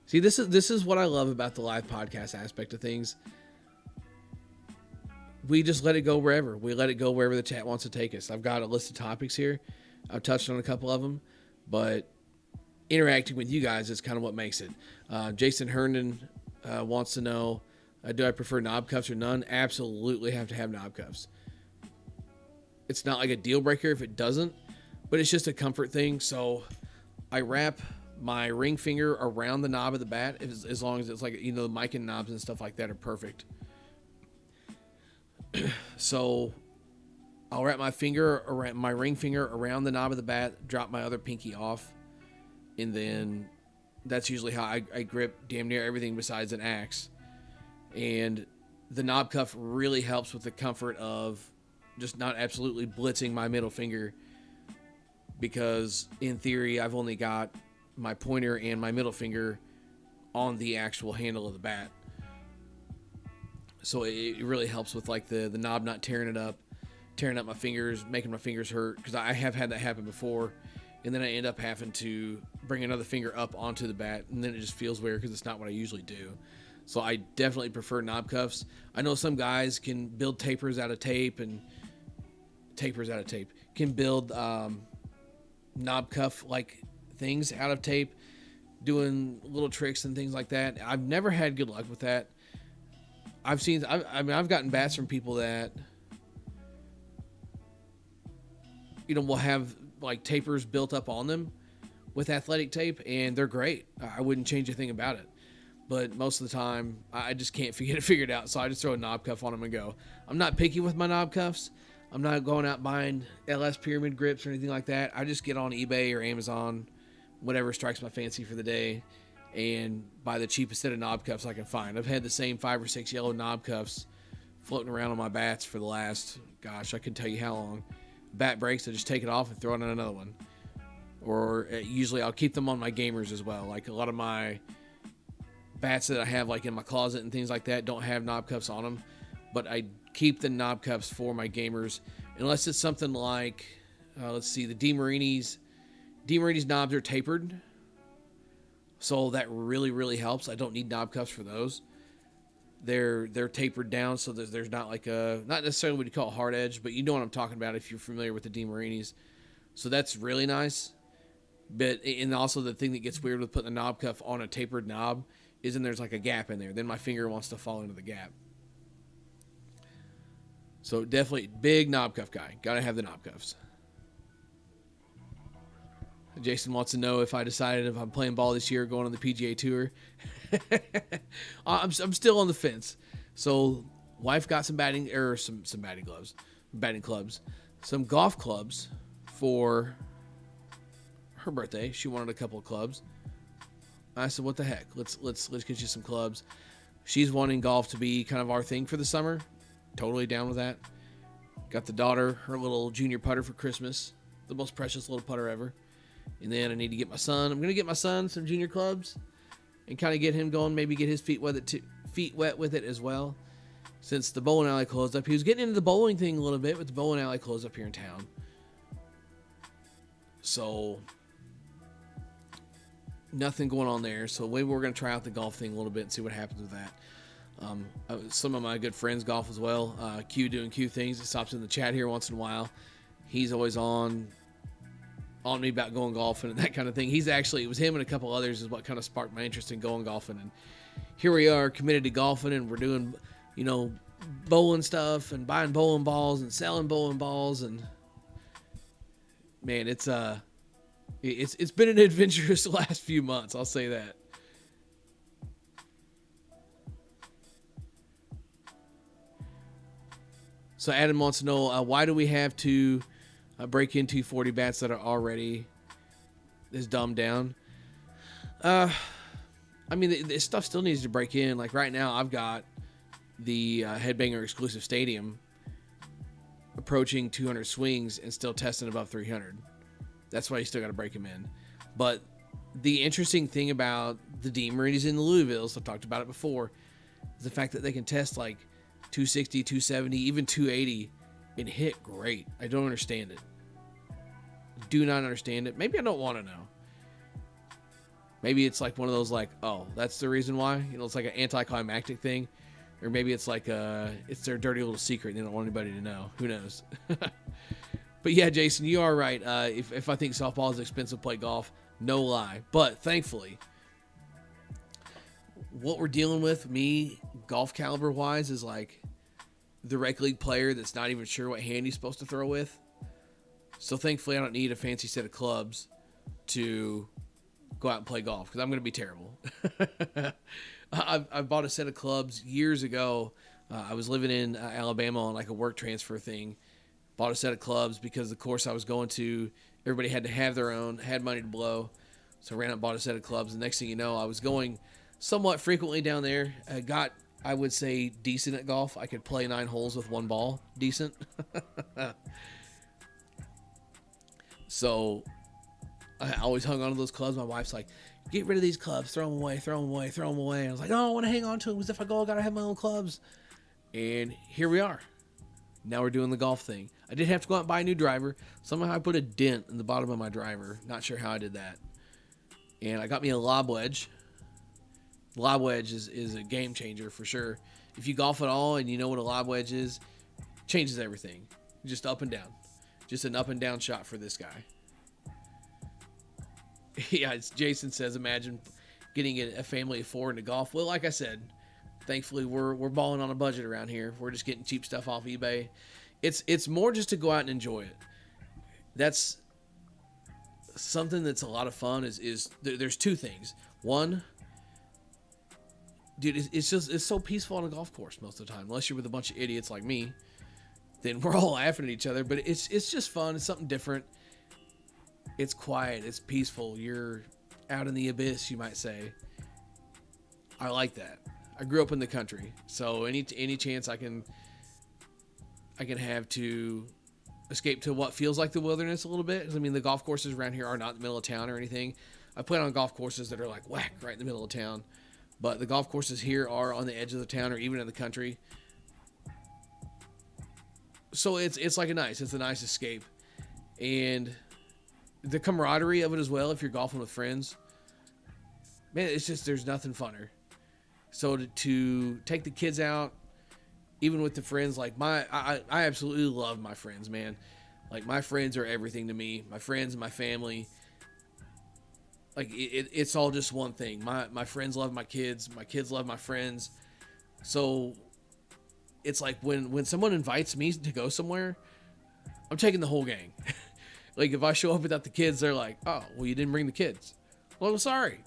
See, this is what I love about the live podcast aspect of things. We just let it go wherever. We let it go wherever the chat wants to take us. I've got a list of topics here. I've touched on a couple of them, but interacting with you guys is kind of what makes it. Jason Herndon wants to know, do I prefer knob cuffs or none? Absolutely have to have knob cuffs. It's not like a deal breaker if it doesn't, but it's just a comfort thing. So I wrap my ring finger around the knob of the bat, as long as it's like, the mic and knobs and stuff like that are perfect. So I'll wrap my ring finger around the knob of the bat, drop my other pinky off, and then that's usually how I grip damn near everything besides an axe. And the knob cuff really helps with the comfort of just not absolutely blitzing my middle finger, because in theory I've only got my pointer and my middle finger on the actual handle of the bat. So it really helps with like the knob not tearing up my fingers, making my fingers hurt, because I have had that happen before, and then I end up having to bring another finger up onto the bat, and then it just feels weird because it's not what I usually do. So I definitely prefer knob cuffs. I know some guys can build tapers out of tape, can build knob cuff like things out of tape, doing little tricks and things like that. I've never had good luck with that. I've gotten bats from people that, will have like tapers built up on them with athletic tape, and they're great. I wouldn't change a thing about it. But most of the time, I just can't get it figured out, so I just throw a knob cuff on them and go. I'm not picky with my knob cuffs. I'm not going out buying LS Pyramid grips or anything like that. I just get on eBay or Amazon, whatever strikes my fancy for the day, and buy the cheapest set of knob cuffs I can find. I've had the same 5 or 6 yellow knob cuffs floating around on my bats for the last, I couldn't tell you how long. Bat breaks, I just take it off and throw it on another one. Or usually I'll keep them on my gamers as well. Like a lot of my bats that I have like in my closet and things like that don't have knob cuffs on them, but I keep the knob cuffs for my gamers, unless it's something like, let's see, the DeMarini's knobs are tapered, so that really, really helps. I don't need knob cuffs for those. They're tapered down, so there's not like not necessarily what you call a hard edge, but you know what I'm talking about if you're familiar with the DeMarini's. So that's really nice. But, and also the thing that gets weird with putting the knob cuff on a tapered knob is then there's like a gap in there. Then my finger wants to fall into the gap. So definitely big knob cuff guy. Gotta have the knob cuffs. Jason wants to know if I decided if I'm playing ball this year, going on the PGA Tour. I'm still on the fence. So wife got some batting clubs, some golf clubs for her birthday. She wanted a couple of clubs. I said, what the heck? Let's get you some clubs. She's wanting golf to be kind of our thing for the summer. Totally down with that. Got the daughter her little junior putter for Christmas. The most precious little putter ever. And then I need to get my son. I'm going to get my son some junior clubs and kind of get him going. Maybe get his feet wet with it as well. Since the bowling alley closed up. He was getting into the bowling thing a little bit, but the bowling alley closed up here in town. So nothing going on there. So maybe we're going to try out the golf thing a little bit and see what happens with that. Some of my good friends golf as well. Q doing Q things. He stops in the chat here once in a while. He's always on me about going golfing and that kind of thing. It was him and a couple others is what kind of sparked my interest in going golfing. And here we are committed to golfing, and we're doing, bowling stuff and buying bowling balls and selling bowling balls. And man, it's been an adventurous last few months. I'll say that. So Adam wants to know, why do we have to break into 40 bats that are already this dumbed down? This stuff still needs to break in. Like right now, I've got the Headbanger exclusive stadium approaching 200 swings and still testing above 300. That's why you still got to break them in. But the interesting thing about the DeMarini's in the Louisvilles, I've talked about it before, is the fact that they can test like 260, 270, even 280 and hit great. I don't understand it. Do not understand it. Maybe I don't want to know. Maybe it's like one of those like, oh, that's the reason why. It's like an anticlimactic thing. Or maybe it's like it's their dirty little secret and they don't want anybody to know. Who knows? But yeah, Jason, you are right. If I think softball is expensive to play golf, no lie. But thankfully, what we're dealing with, me, golf caliber wise, is like the rec league player that's not even sure what hand he's supposed to throw with. So thankfully, I don't need a fancy set of clubs to go out and play golf because I'm going to be terrible. I bought a set of clubs years ago. I was living in Alabama on like a work transfer thing. Bought a set of clubs because the course I was going to, everybody had to have their own, had money to blow. So I ran out and bought a set of clubs. The next thing you know, I was going somewhat frequently down there. I got, I would say, decent at golf. I could play 9 holes with 1 ball. Decent. So I always hung on to those clubs. My wife's like, get rid of these clubs. Throw them away, throw them away, throw them away. I was like, no, I want to hang on to them because if I go, I got to have my own clubs. And here we are. Now we're doing the golf thing. I did have to go out and buy a new driver. Somehow I put a dent in the bottom of my driver. Not sure how I did that. And I got me a lob wedge. Lob wedge is a game changer for sure. If you golf at all and you know what a lob wedge is, changes everything. Just up and down. Just an up and down shot for this guy. Yeah, it's Jason says, imagine getting a family of 4 into golf. Well, like I said, thankfully we're balling on a budget around here. We're just getting cheap stuff off eBay. It's more just to go out and enjoy it. That's something that's a lot of fun. There's 2 things. One, dude, it's so peaceful on a golf course most of the time. Unless you're with a bunch of idiots like me, then we're all laughing at each other. But it's just fun. It's something different. It's quiet. It's peaceful. You're out in the abyss, you might say. I like that. I grew up in the country, so any chance I can have to escape to what feels like the wilderness a little bit. 'Cause, I mean, the golf courses around here are not in the middle of town or anything. I played on golf courses that are like whack right in the middle of town, but the golf courses here are on the edge of the town or even in the country. So it's like it's a nice escape, and the camaraderie of it as well. If you're golfing with friends, man, it's just there's nothing funner. So to take the kids out, even with the friends, like I absolutely love my friends, man. Like my friends are everything to me. My friends and my family. Like it's all just one thing. My friends love my kids love my friends. So it's like when someone invites me to go somewhere, I'm taking the whole gang. Like if I show up without the kids, they're like, oh, well, you didn't bring the kids. Well, I'm sorry.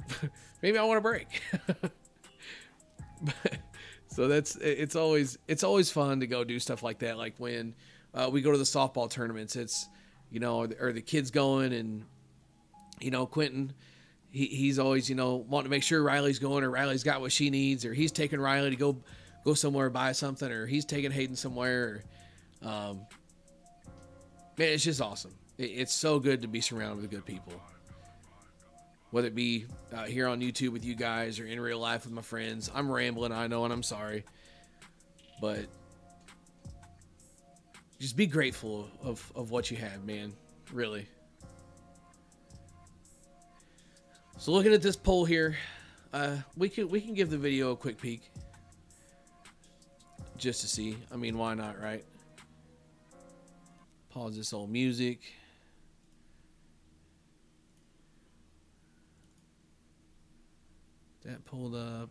Maybe I want a break. So it's always fun to go do stuff like that. Like when we go to the softball tournaments, it's, or the kids going and, Quentin, he's always, wanting to make sure Riley's going or Riley's got what she needs, or he's taking Riley to go somewhere, buy something, or he's taking Hayden somewhere. Man, it's just awesome. It's so good to be surrounded with good people. Whether it be here on YouTube with you guys or in real life with my friends. I'm rambling, I know, and I'm sorry. But just be grateful of what you have, man. Really. So looking at this poll here, we can give the video a quick peek. Just to see. I mean, why not, right? Pause this old music. That pulled up.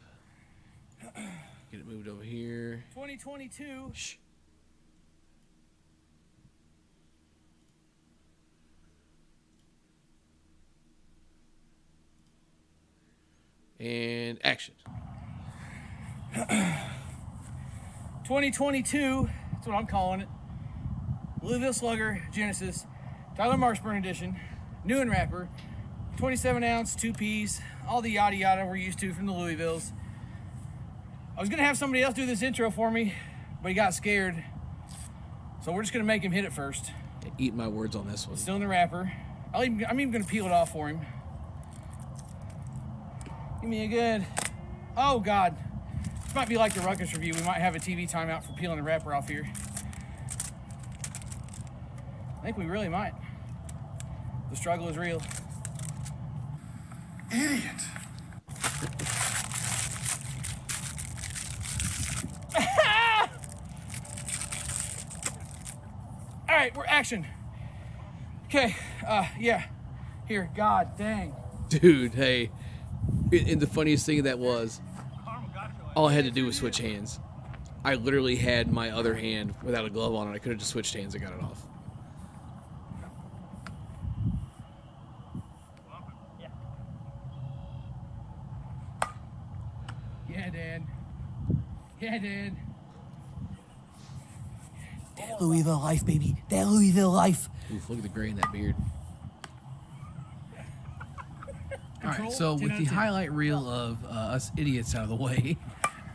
Get it moved over here. 2022. Shh. And action. 2022. That's what I'm calling it. Louisville Slugger Genesis. Tyler Marshburn edition. New and wrapper. 27 ounce, 2 Ps. All the yada yada we're used to from the Louisvilles. I was going to have somebody else do this intro for me, but he got scared. So we're just going to make him hit it first. Eat my words on this one. Still in the wrapper. I'm even going to peel it off for him. Give me a good... Oh, God. This might be like the Ruckus review. We might have a TV timeout for peeling the wrapper off here. I think we really might. The struggle is real. Idiot. All right, we're action. Okay, yeah. Here, God dang. Dude, hey. And the funniest thing of that was, all I had to do was switch hands. I literally had my other hand without a glove on it. I could have just switched hands and got it off. Hi, Dad. That Louisville life, baby. That Louisville life. Oof, look at the gray in that beard. All Control, right, so 10 with out the of 10. highlight reel of us idiots out of the way,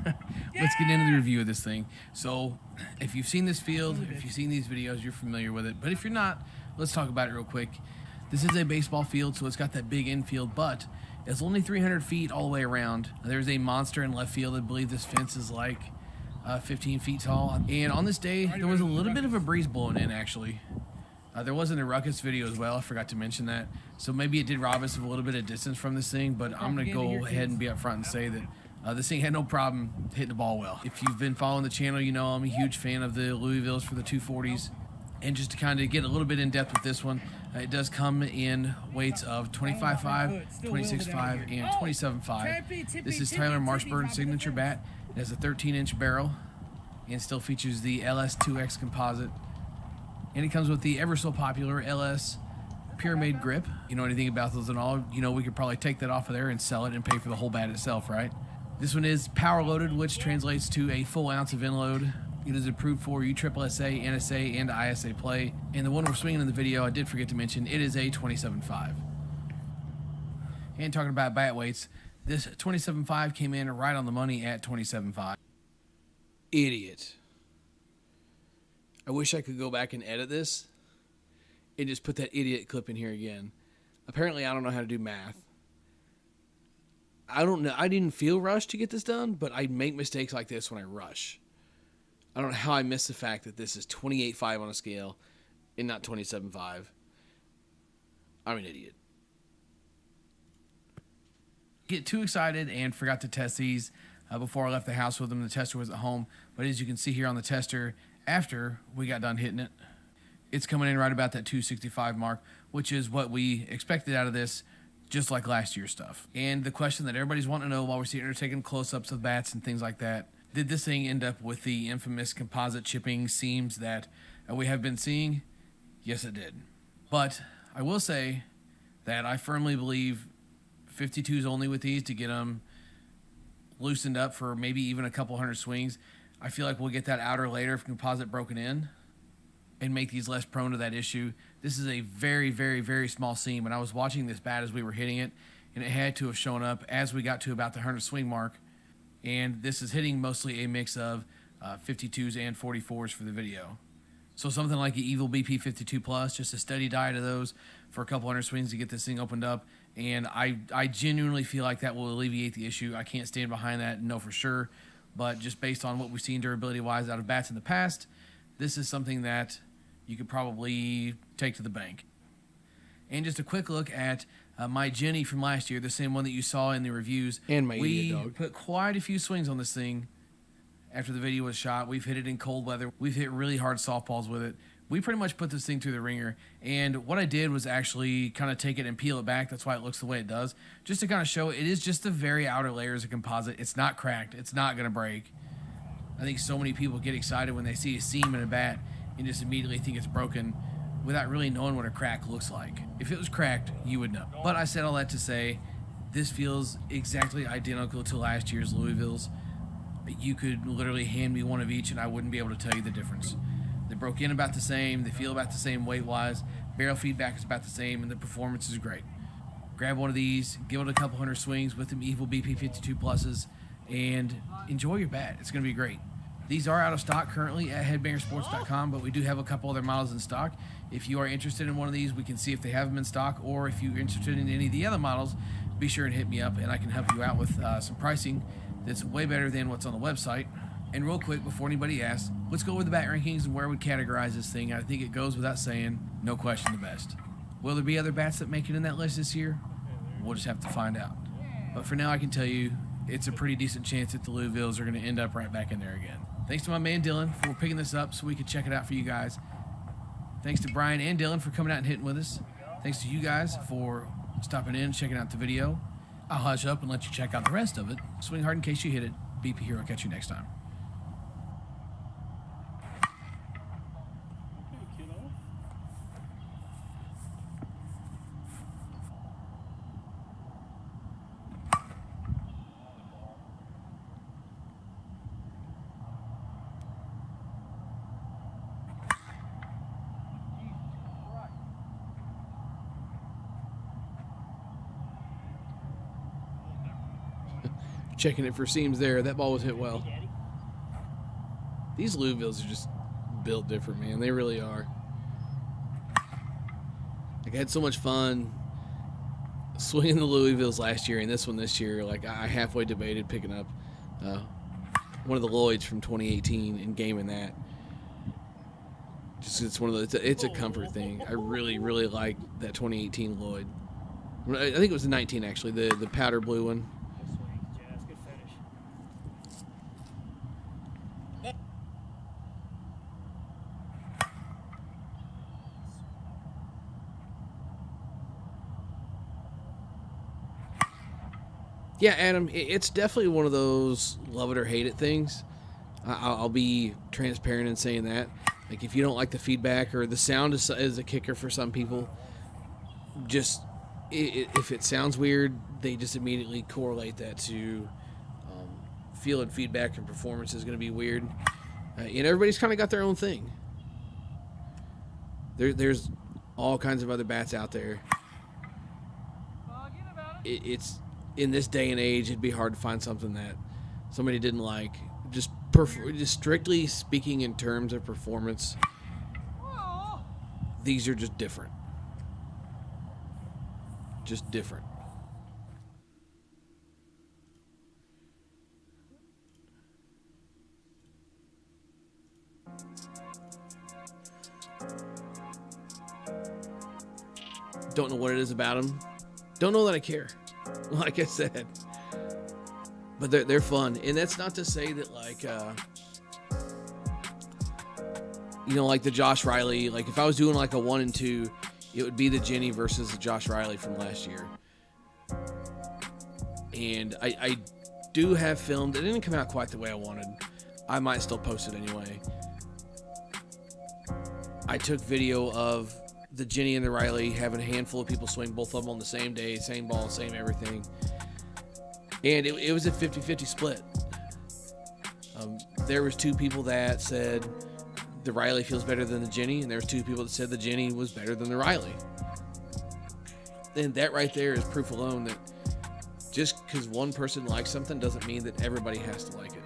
let's get into the review of this thing. So if you've seen this field, if you've seen these videos, you're familiar with it. But if you're not, let's talk about it real quick. This is a baseball field, so it's got that big infield, but it's only 300 feet all the way around. There's a monster in left field. I believe this fence is like 15 feet tall. And on this day, there was a little bit of a breeze blowing in, actually. There wasn't a ruckus video as well. I forgot to mention that. So maybe it did rob us of a little bit of distance from this thing, but I'm going to go ahead and be up front and say that this thing had no problem hitting the ball well. If you've been following the channel, you know I'm a huge fan of the Louisvilles for the 240s. And just to kind of get a little bit in depth with this one, it does come in weights of 25.5, 26.5, and 27.5. This is Tyler Marshburn's signature bat. It has a 13-inch barrel and still features the LS2X composite. And it comes with the ever so popular LS Pyramid grip. You know anything about those at all? You know we could probably take that off of there and sell it and pay for the whole bat itself, right? This one is power loaded, which translates to a full ounce of inload. It is approved for USSSA, NSA, and ISA play. And the one we're swinging in the video, I did forget to mention, it is a 27.5. And talking about bat weights, this 27.5 came in right on the money at 27.5. Idiot. I wish I could go back and edit this and just put that idiot clip in here again. Apparently, I don't know how to do math. I don't know. I didn't feel rushed to get this done, but I make mistakes like this when I rush. I don't know how I missed the fact that this is 28.5 on a scale and not 27.5. I'm an idiot. Get too excited and forgot to test these before I left the house with them. The tester was at home, but as you can see here on the tester, after we got done hitting it, it's coming in right about that 265 mark, which is what we expected out of this, just like last year's stuff. And the question that everybody's wanting to know while we're sitting here taking close-ups of bats and things like that, did this thing end up with the infamous composite chipping seams that we have been seeing? Yes, it did. But I will say that I firmly believe 52s only with these to get them loosened up for maybe even a couple hundred swings. I feel like we'll get that outer layer of composite broken in and make these less prone to that issue. This is a very, very, very small seam, and I was watching this bat as we were hitting it, and it had to have shown up as we got to about the 100 swing mark, and this is hitting mostly a mix of 52s and 44s for the video. So something like the Evil BP 52 Plus, just a steady diet of those for a couple hundred swings to get this thing opened up, and I genuinely feel like that will alleviate the issue. I can't stand behind that and know for sure, but just based on what we've seen durability-wise out of bats in the past, this is something that you could probably take to the bank. And just a quick look at my Jenny from last year, the same one that you saw in the reviews. And my idiot dog. We put quite a few swings on this thing after the video was shot. We've hit it in cold weather. We've hit really hard softballs with it. We pretty much put this thing through the ringer, and what I did was actually kind of take it and peel it back. That's why it looks the way it does, just to kind of show it is just the very outer layers of composite. It's not cracked. It's not going to break. I think so many people get excited when they see a seam in a bat and just immediately think it's broken without really knowing what a crack looks like. If it was cracked, you would know. But I said all that to say, this feels exactly identical to last year's Louisville's. You could literally hand me one of each and I wouldn't be able to tell you the difference. They broke in about the same, they feel about the same weight-wise, barrel feedback is about the same, and the performance is great. Grab one of these, give it a couple hundred swings with them Evil BP 52 Pluses, and enjoy your bat. It's going to be great. These are out of stock currently at headbangersports.com, but we do have a couple other models in stock. If you are interested in one of these, we can see if they have them in stock, or if you're interested in any of the other models, be sure and hit me up, and I can help you out with some pricing that's way better than what's on the website. And real quick, before anybody asks, let's go over the bat rankings and where we categorize this thing. I think it goes without saying, no question the best. Will there be other bats that make it in that list this year? We'll just have to find out. But for now, I can tell you, it's a pretty decent chance that the Louisvilles are going to end up right back in there again. Thanks to my man Dylan for picking this up so we could check it out for you guys. Thanks to Brian and Dylan for coming out and hitting with us. Thanks to you guys for stopping in and checking out the video. I'll hush up and let you check out the rest of it. Swing hard in case you hit it. BP Hero, catch you next time. Checking it for seams there. That ball was hit well. These Louisvilles are just built different, man. They really are. Like, I had so much fun swinging the Louisvilles last year and this one this year. Like, I halfway debated picking up one of the Lloyds from 2018 and gaming that. Just it's one of those. It's a comfort thing. I really, really like that 2018 Lloyd. I think it was the 19 actually, the powder blue one. Good swing, Jazz. Good finish. Yeah, Adam, it's definitely one of those love it or hate it things. I'll be transparent in saying that. Like, if you don't like the feedback or the sound is a kicker for some people, just if it sounds weird, they just immediately correlate that to feeling feedback and performance is going to be weird. And everybody's kind of got their own thing. There's all kinds of other bats out there. It's in this day and age, it'd be hard to find something that somebody didn't like. Just strictly speaking in terms of performance, these are just different. Just different. Don't know what it is about them. Don't know that I care. Like I said. But they're fun. And that's not to say that, like, like the Josh Riley, like if I was doing like a 1 and 2, it would be the Jenny versus the Josh Riley from last year. And I do have filmed. It didn't come out quite the way I wanted. I might still post it anyway. I took video of the Jenny and the Riley having a handful of people swing both of them on the same day, same ball, same everything. And it was a 50-50 split. There was 2 people that said the Riley feels better than the Jenny, and there was 2 people that said the Jenny was better than the Riley. And that right there is proof alone that just because one person likes something doesn't mean that everybody has to like it.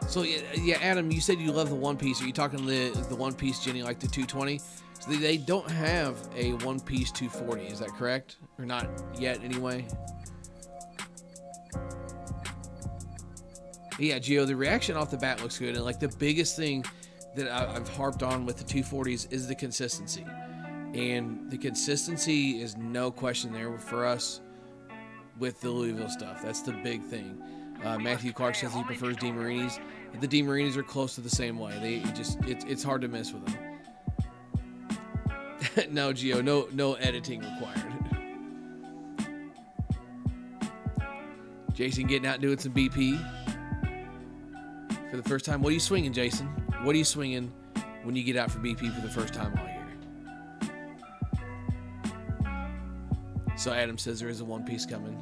So yeah, Adam, you said you love the one piece. Are you talking the one piece Jenny, like the 220? So they don't have a one piece 240. Is that correct? Or not yet, anyway? Yeah, Gio, the reaction off the bat looks good, and like the biggest thing that I've harped on with the 240s is the consistency, and the consistency is no question there for us with the Louisville stuff. That's the big thing. Matthew Clark says he prefers DeMarinis. The DeMarinis are close to the same way. It's hard to miss with them. No, Gio, no editing required. Jason getting out and doing some BP for the first time. What are you swinging, Jason? What are you swinging when you get out for BP for the first time all year? So Adam says there is a one piece coming.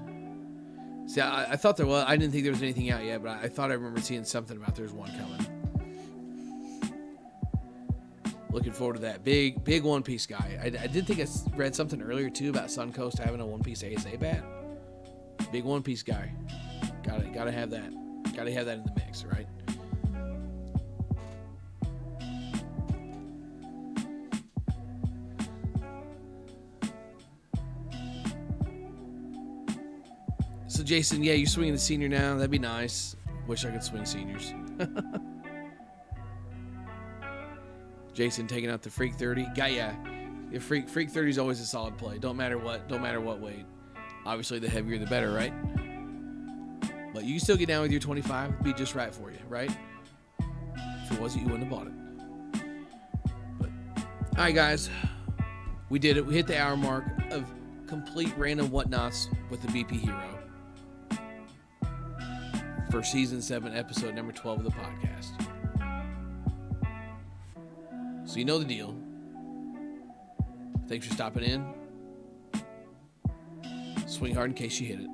See, I thought there was. I didn't think there was anything out yet, but I thought I remember seeing something about there's one coming. Looking forward to that. Big one piece guy. I did think I read something earlier too about Suncoast having a one piece ASA bat. Big one piece guy. Gotta have that. Gotta have that in the mix, right? So Jason, yeah, you're swinging the senior now. That'd be nice. Wish I could swing seniors. Jason taking out the Freak 30. Yeah. Freak 30 is always a solid play. Don't matter what weight. Obviously, the heavier the better, right? But you can still get down with your 25. It'd be just right for you, right? If it wasn't, you wouldn't have bought it. But all right, guys, we did it. We hit the hour mark of complete random whatnots with the BP Hero for season 7, episode number 12 of the podcast. So you know the deal. Thanks for stopping in. Swing hard in case you hit it.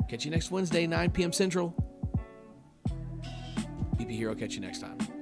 Catch you next Wednesday, 9 p.m. Central. BP Hero, catch you next time.